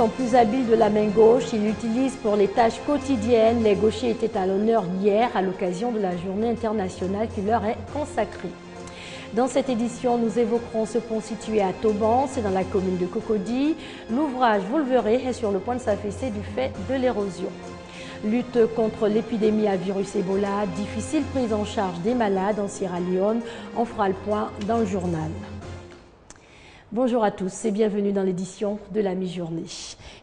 sont plus habiles de la main gauche, ils l'utilisent pour les tâches quotidiennes. Les gauchers étaient à l'honneur hier à l'occasion de la journée internationale qui leur est consacrée. Dans cette édition, nous évoquerons ce pont situé à Toban, c'est dans la commune de Cocody. L'ouvrage, vous le verrez, est sur le point de s'affaisser du fait de l'érosion. Lutte contre l'épidémie à virus Ebola, difficile prise en charge des malades en Sierra Leone. On fera le point dans le journal. Bonjour à tous et bienvenue dans l'édition de la mi-journée.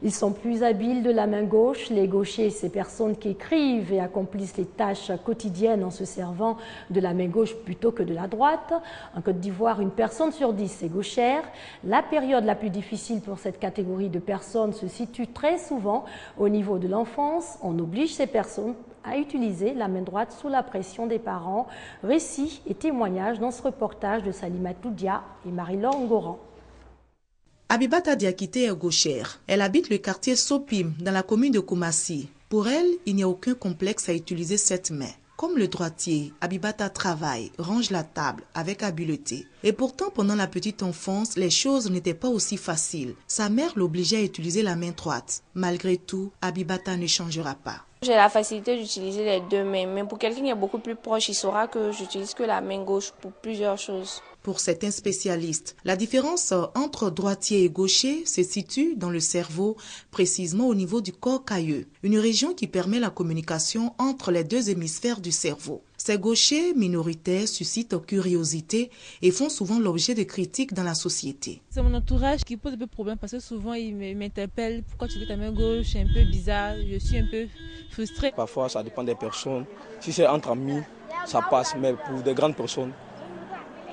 Ils sont plus habiles de la main gauche, les gauchers, ces personnes qui écrivent et accomplissent les tâches quotidiennes en se servant de la main gauche plutôt que de la droite. En Côte d'Ivoire, une personne sur 10 est gauchère. La période la plus difficile pour cette catégorie de personnes se situe très souvent au niveau de l'enfance. On oblige ces personnes à utiliser la main droite sous la pression des parents. Récits et témoignages dans ce reportage de Salimatou Dia et Marie-Laure Ngoran. Abibata Diakité est gauchère. Elle habite le quartier Sopim, dans la commune de Koumassi. Pour elle, il n'y a aucun complexe à utiliser cette main. Comme le droitier, Abibata travaille, range la table avec habileté. Et pourtant, pendant la petite enfance, les choses n'étaient pas aussi faciles. Sa mère l'obligeait à utiliser la main droite. Malgré tout, Abibata ne changera pas. J'ai la facilité d'utiliser les deux mains, mais pour quelqu'un qui est beaucoup plus proche, il saura que j'utilise que la main gauche pour plusieurs choses. Pour certains spécialistes, la différence entre droitier et gaucher se situe dans le cerveau, précisément au niveau du corps calleux, une région qui permet la communication entre les deux hémisphères du cerveau. Ces gauchers minoritaires suscitent curiosité et font souvent l'objet de critiques dans la société. C'est mon entourage qui pose un peu de problème parce que souvent ils m'interpellent. Pourquoi tu fais ta main gauche? C'est un peu bizarre, je suis un peu frustrée. Parfois ça dépend des personnes. Si c'est entre amis, ça passe, mais pour des grandes personnes,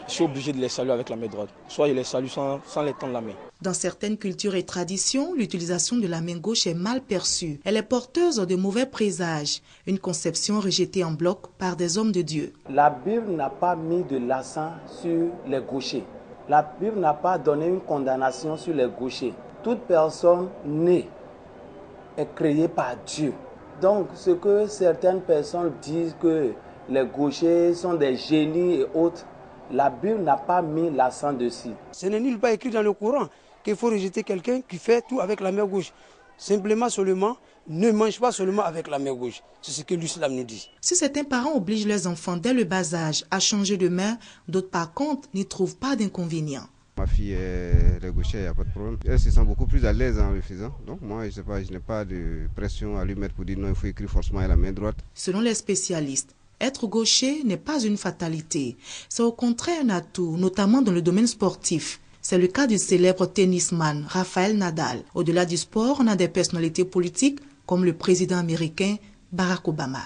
je suis obligé de les saluer avec la main droite. Soit je les salue sans les tendre la main. Dans certaines cultures et traditions, l'utilisation de la main gauche est mal perçue. Elle est porteuse de mauvais présages, une conception rejetée en bloc par des hommes de Dieu. La Bible n'a pas mis de l'accent sur les gauchers. La Bible n'a pas donné une condamnation sur les gauchers. Toute personne née est créée par Dieu. Donc ce que certaines personnes disent que les gauchers sont des génies et autres, la Bible n'a pas mis l'accent dessus. Ce n'est nulle part écrit dans le Coran qu'il faut rejeter quelqu'un qui fait tout avec la main gauche. Simplement, seulement, ne mange pas seulement avec la main gauche. C'est ce que l'islam nous dit. Si certains parents obligent leurs enfants dès le bas âge à changer de main, d'autres par contre n'y trouvent pas d'inconvénient. Ma fille est gauchère, il n'y a pas de problème. Elle se sent beaucoup plus à l'aise en le faisant. Donc moi, je n'ai pas de pression à lui mettre pour dire non, il faut écrire forcément à la main droite. Selon les spécialistes, être gaucher n'est pas une fatalité. C'est au contraire un atout, notamment dans le domaine sportif. C'est le cas du célèbre tennisman Rafael Nadal. Au-delà du sport, on a des personnalités politiques comme le président américain Barack Obama.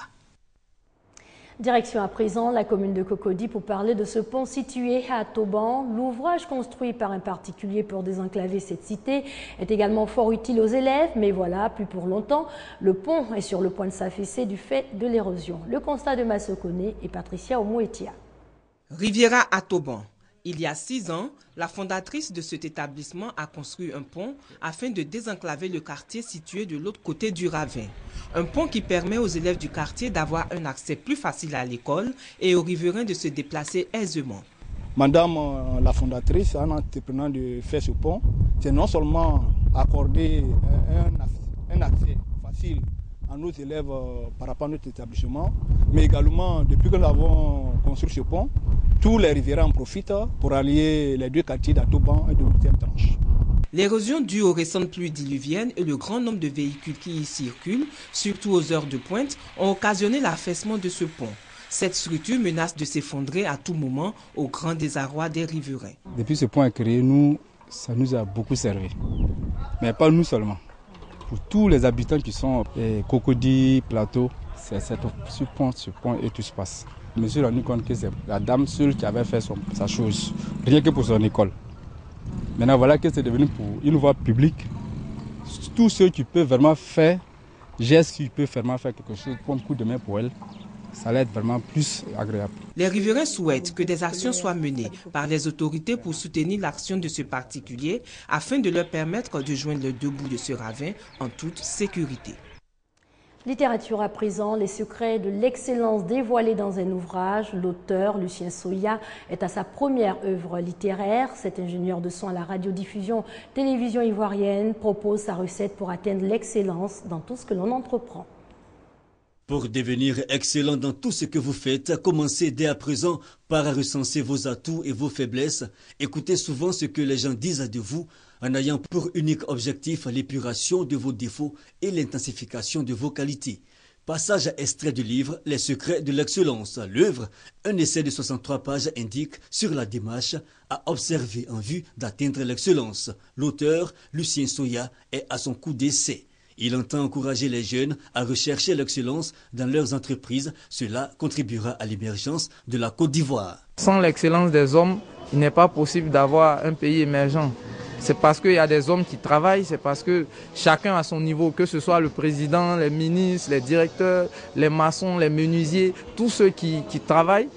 Direction à présent la commune de Cocody pour parler de ce pont situé à Toban. L'ouvrage construit par un particulier pour désenclaver cette cité est également fort utile aux élèves, mais voilà, plus pour longtemps, le pont est sur le point de s'affaisser du fait de l'érosion. Le constat de Massokone et Patricia Omouetia. Riviera à Toban. Il y a 6 ans, la fondatrice de cet établissement a construit un pont afin de désenclaver le quartier situé de l'autre côté du ravin. Un pont qui permet aux élèves du quartier d'avoir un accès plus facile à l'école et aux riverains de se déplacer aisément. Madame la fondatrice, en entreprenant de faire ce pont, c'est non seulement accorder un accès facile à nos élèves par rapport à notre établissement, mais également, depuis que nous avons construit ce pont, tous les riverains en profitent pour allier les deux quartiers d'Atoban et de Haute-Tranche. L'érosion due aux récentes pluies diluviennes et le grand nombre de véhicules qui y circulent, surtout aux heures de pointe, ont occasionné l'affaissement de ce pont. Cette structure menace de s'effondrer à tout moment au grand désarroi des riverains. Depuis ce pont est créé, ça nous a beaucoup servi. Mais pas nous seulement. Pour tous les habitants qui sont Cocody, Plateau, c'est ce pont et tout se passe. Je me suis rendu compte que c'est la dame seule qui avait fait sa chose, rien que pour son école. Maintenant, voilà que c'est devenu pour une voie publique. Tous ceux qui peuvent vraiment faire, gestes qui peuvent vraiment faire quelque chose, prendre coup de main pour elle, ça va être vraiment plus agréable. Les riverains souhaitent que des actions soient menées par les autorités pour soutenir l'action de ce particulier afin de leur permettre de joindre les deux bouts de ce ravin en toute sécurité. Littérature à présent, les secrets de l'excellence dévoilés dans un ouvrage. L'auteur, Lucien Soya, est à sa première œuvre littéraire. Cet ingénieur de son à la radiodiffusion télévision ivoirienne propose sa recette pour atteindre l'excellence dans tout ce que l'on entreprend. Pour devenir excellent dans tout ce que vous faites, commencez dès à présent par recenser vos atouts et vos faiblesses. Écoutez souvent ce que les gens disent de vous en ayant pour unique objectif l'épuration de vos défauts et l'intensification de vos qualités. Passage extrait du livre « Les secrets de l'excellence ». L'œuvre, un essai de 63 pages, indique sur la démarche à observer en vue d'atteindre l'excellence. L'auteur, Lucien Soya, est à son coup d'essai. Il entend encourager les jeunes à rechercher l'excellence dans leurs entreprises. Cela contribuera à l'émergence de la Côte d'Ivoire. Sans l'excellence des hommes, il n'est pas possible d'avoir un pays émergent. C'est parce qu'il y a des hommes qui travaillent, c'est parce que chacun à son niveau, que ce soit le président, les ministres, les directeurs, les maçons, les menuisiers, tous ceux qui travaillent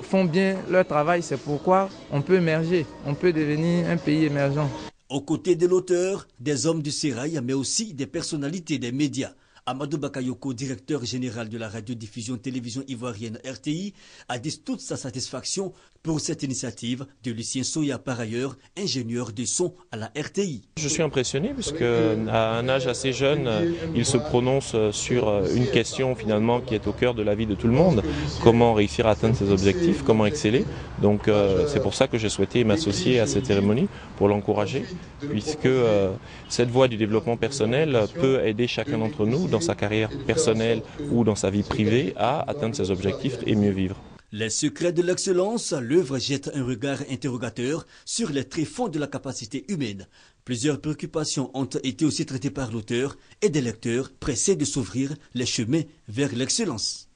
font bien leur travail. C'est pourquoi on peut émerger, on peut devenir un pays émergent. Aux côtés de l'auteur, des hommes du sérail, mais aussi des personnalités des médias. Amadou Bakayoko, directeur général de la radiodiffusion télévision ivoirienne RTI, a dit toute sa satisfaction pour cette initiative de Lucien Soya, par ailleurs ingénieur de son à la RTI. Je suis impressionné puisque à un âge assez jeune, il se prononce sur une question finalement qui est au cœur de la vie de tout le monde. Comment réussir à atteindre ses objectifs, comment exceller. Donc c'est pour ça que j'ai souhaité m'associer à cette cérémonie pour l'encourager, puisque cette voie du développement personnel peut aider chacun d'entre nous dans sa carrière personnelle ou dans sa vie privée à atteindre ses objectifs et mieux vivre. Les secrets de l'excellence, l'œuvre jette un regard interrogateur sur les tréfonds de la capacité humaine. Plusieurs préoccupations ont été aussi traitées par l'auteur et des lecteurs pressés de s'ouvrir les chemins vers l'excellence.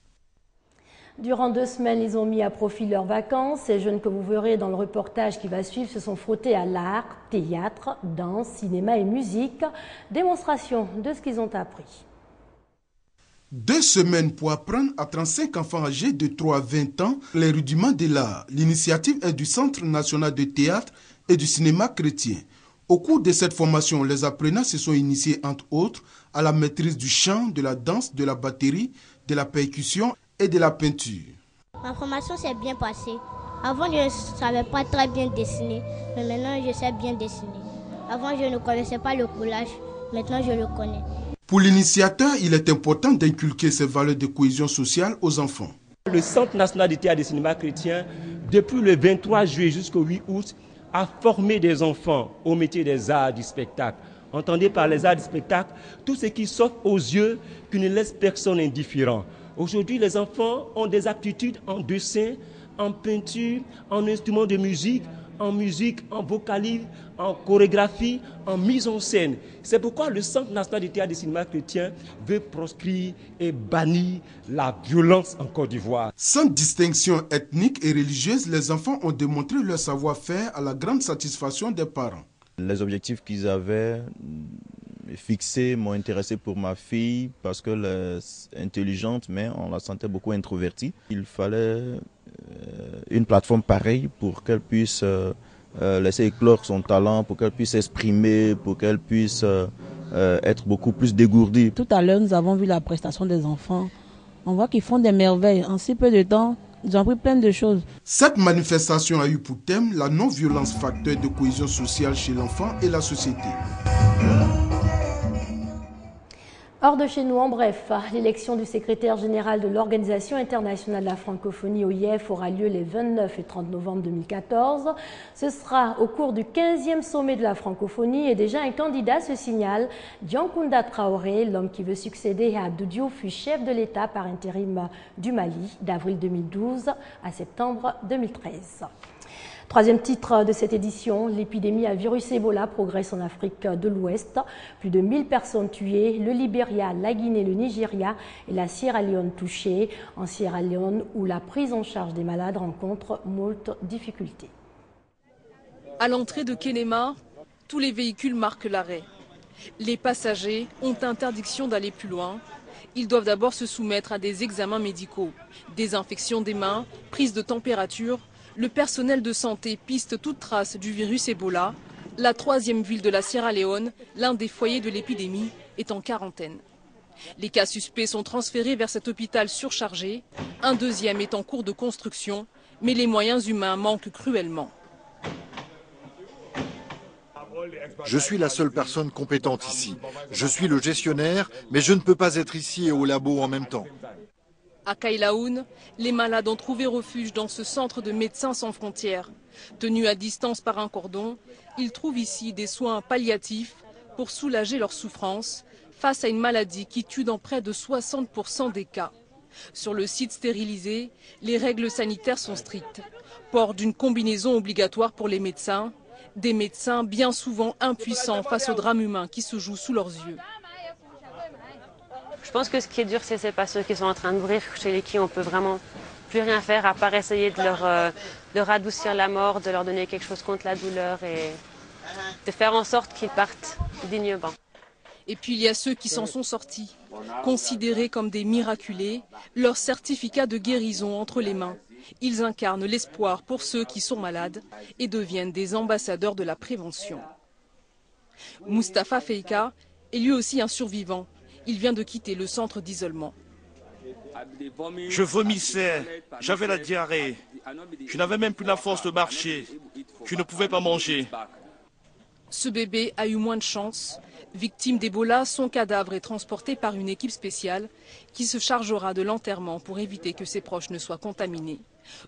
Durant 2 semaines, ils ont mis à profit leurs vacances. Ces jeunes que vous verrez dans le reportage qui va suivre se sont frottés à l'art, théâtre, danse, cinéma et musique. Démonstration de ce qu'ils ont appris. 2 semaines pour apprendre à 35 enfants âgés de 3 à 20 ans les rudiments de l'art. L'initiative est du Centre national de théâtre et du cinéma chrétien. Au cours de cette formation, les apprenants se sont initiés entre autres à la maîtrise du chant, de la danse, de la batterie, de la percussion et de la peinture. Ma formation s'est bien passée. Avant, je ne savais pas très bien dessiner, mais maintenant je sais bien dessiner. Avant, je ne connaissais pas le collage, maintenant je le connais. Pour l'initiateur, il est important d'inculquer ces valeurs de cohésion sociale aux enfants. Le Centre national de théâtre et de cinéma chrétien, depuis le 23 juillet jusqu'au 8 août, a formé des enfants au métier des arts du spectacle. Entendez par les arts du spectacle tout ce qui s'offre aux yeux, qui ne laisse personne indifférent. Aujourd'hui, les enfants ont des aptitudes en dessin, en peinture, en instruments de musique, en vocalisme, en chorégraphie, en mise en scène. C'est pourquoi le Centre national de théâtre et de cinéma chrétien veut proscrire et bannir la violence en Côte d'Ivoire. Sans distinction ethnique et religieuse, les enfants ont démontré leur savoir-faire à la grande satisfaction des parents. Les objectifs qu'ils avaient fixés m'ont intéressé pour ma fille parce qu'elle est intelligente, mais on la sentait beaucoup introvertie. Il fallait une plateforme pareille pour qu'elle puisse laisser éclore son talent, pour qu'elle puisse s'exprimer, pour qu'elle puisse être beaucoup plus dégourdie. Tout à l'heure, nous avons vu la prestation des enfants. On voit qu'ils font des merveilles. En si peu de temps, ils ont appris plein de choses. Cette manifestation a eu pour thème la non-violence, facteur de cohésion sociale chez l'enfant et la société. Hors de chez nous, en bref, l'élection du secrétaire général de l'Organisation internationale de la francophonie, OIF, aura lieu les 29 et 30 novembre 2014. Ce sera au cours du 15e sommet de la francophonie et déjà un candidat se signale, Diankounda Traoré, l'homme qui veut succéder à Abdou Diouf, fut chef de l'État par intérim du Mali d'avril 2012 à septembre 2013. Troisième titre de cette édition, l'épidémie à virus Ebola progresse en Afrique de l'Ouest. Plus de 1000 personnes tuées, le Libéria, la Guinée, le Nigeria et la Sierra Leone touchées. En Sierra Leone, où la prise en charge des malades rencontre moult difficultés. À l'entrée de Kenema, tous les véhicules marquent l'arrêt. Les passagers ont interdiction d'aller plus loin. Ils doivent d'abord se soumettre à des examens médicaux. Désinfection des mains, prise de température. Le personnel de santé piste toute trace du virus Ebola. La 3e ville de la Sierra Leone, l'un des foyers de l'épidémie, est en quarantaine. Les cas suspects sont transférés vers cet hôpital surchargé. Un deuxième est en cours de construction, mais les moyens humains manquent cruellement. Je suis la seule personne compétente ici. Je suis le gestionnaire, mais je ne peux pas être ici et au labo en même temps. À Kailaoun, les malades ont trouvé refuge dans ce centre de Médecins sans frontières. Tenus à distance par un cordon, ils trouvent ici des soins palliatifs pour soulager leur souffrance face à une maladie qui tue dans près de 60% des cas. Sur le site stérilisé, les règles sanitaires sont strictes. Port d'une combinaison obligatoire pour les médecins, des médecins bien souvent impuissants face au drame humain qui se joue sous leurs yeux. Je pense que ce qui est dur, c'est pas ceux qui sont en train de mourir, chez qui on peut vraiment plus rien faire à part essayer de leur adoucir la mort, de leur donner quelque chose contre la douleur et de faire en sorte qu'ils partent dignement. Et puis il y a ceux qui s'en sont sortis, considérés comme des miraculés, leur certificat de guérison entre les mains. Ils incarnent l'espoir pour ceux qui sont malades et deviennent des ambassadeurs de la prévention. Mustapha Feika est lui aussi un survivant. Il vient de quitter le centre d'isolement. Je vomissais, j'avais la diarrhée, je n'avais même plus la force de marcher, je ne pouvais pas manger. Ce bébé a eu moins de chance. Victime d'Ebola, son cadavre est transporté par une équipe spéciale qui se chargera de l'enterrement pour éviter que ses proches ne soient contaminés.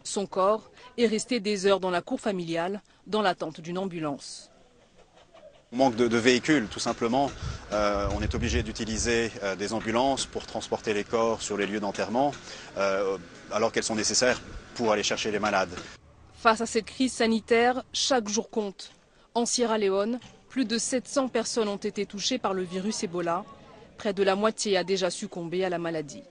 Son corps est resté des heures dans la cour familiale, dans l'attente d'une ambulance. On manque de véhicules, tout simplement. On est obligé d'utiliser des ambulances pour transporter les corps sur les lieux d'enterrement, alors qu'elles sont nécessaires pour aller chercher les malades. Face à cette crise sanitaire, chaque jour compte. En Sierra Leone, plus de 700 personnes ont été touchées par le virus Ebola. Près de la moitié a déjà succombé à la maladie.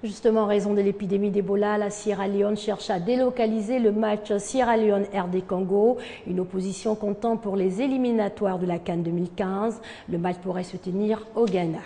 Justement, en raison de l'épidémie d'Ebola, la Sierra Leone cherche à délocaliser le match Sierra Leone-RD Congo. Une opposition comptant pour les éliminatoires de la CAN 2015. Le match pourrait se tenir au Ghana.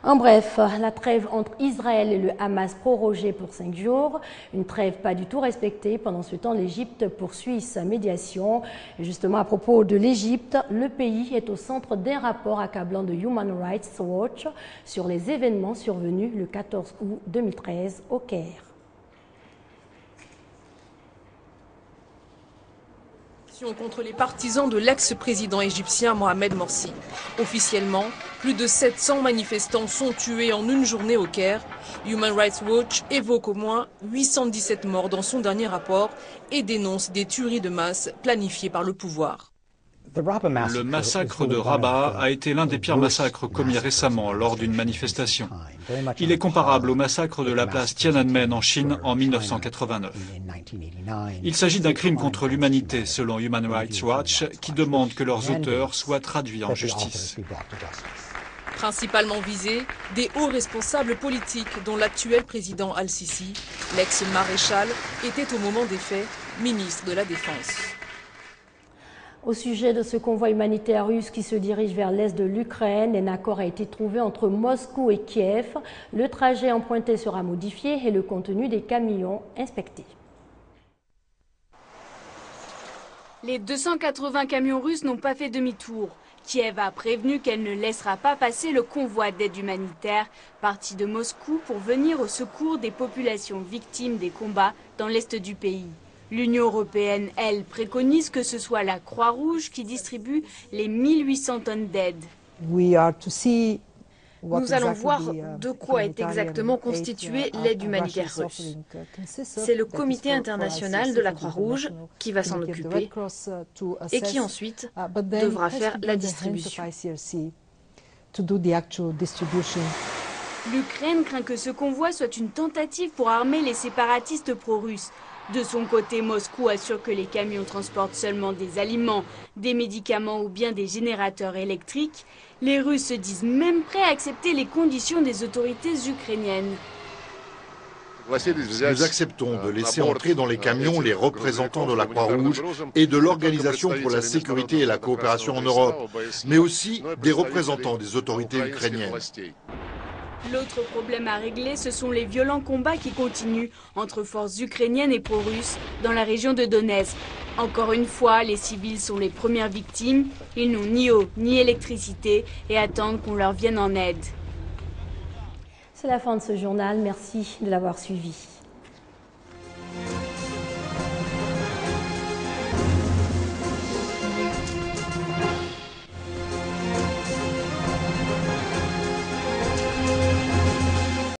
En bref, la trêve entre Israël et le Hamas prorogée pour 5 jours. Une trêve pas du tout respectée. Pendant ce temps, l'Égypte poursuit sa médiation. Et justement, à propos de l'Égypte, le pays est au centre d'un rapport accablant de Human Rights Watch sur les événements survenus le 14 août 2013 au Caire. Contre les partisans de l'ex-président égyptien Mohamed Morsi. Officiellement, plus de 700 manifestants sont tués en une journée au Caire. Human Rights Watch évoque au moins 817 morts dans son dernier rapport et dénonce des tueries de masse planifiées par le pouvoir. Le massacre de Rabat a été l'un des pires massacres commis récemment lors d'une manifestation. Il est comparable au massacre de la place Tiananmen en Chine en 1989. Il s'agit d'un crime contre l'humanité selon Human Rights Watch qui demande que leurs auteurs soient traduits en justice. Principalement visés, des hauts responsables politiques dont l'actuel président Al-Sisi, l'ex-maréchal, était au moment des faits ministre de la Défense. Au sujet de ce convoi humanitaire russe qui se dirige vers l'est de l'Ukraine, un accord a été trouvé entre Moscou et Kiev. Le trajet emprunté sera modifié et le contenu des camions inspecté. Les 280 camions russes n'ont pas fait demi-tour. Kiev a prévenu qu'elle ne laissera pas passer le convoi d'aide humanitaire parti de Moscou pour venir au secours des populations victimes des combats dans l'est du pays. L'Union européenne, elle, préconise que ce soit la Croix-Rouge qui distribue les 1800 tonnes d'aide. Nous allons voir de quoi est exactement constituée l'aide humanitaire russe. C'est le Comité international de la Croix-Rouge qui va s'en occuper et qui ensuite devra faire la distribution. L'Ukraine craint que ce convoi soit une tentative pour armer les séparatistes pro-russes. De son côté, Moscou assure que les camions transportent seulement des aliments, des médicaments ou bien des générateurs électriques. Les Russes se disent même prêts à accepter les conditions des autorités ukrainiennes. Nous acceptons de laisser entrer dans les camions les représentants de la Croix-Rouge et de l'Organisation pour la sécurité et la coopération en Europe, mais aussi des représentants des autorités ukrainiennes. L'autre problème à régler, ce sont les violents combats qui continuent entre forces ukrainiennes et pro-russes dans la région de Donetsk. Encore une fois, les civils sont les premières victimes. Ils n'ont ni eau ni électricité et attendent qu'on leur vienne en aide. C'est la fin de ce journal. Merci de l'avoir suivi.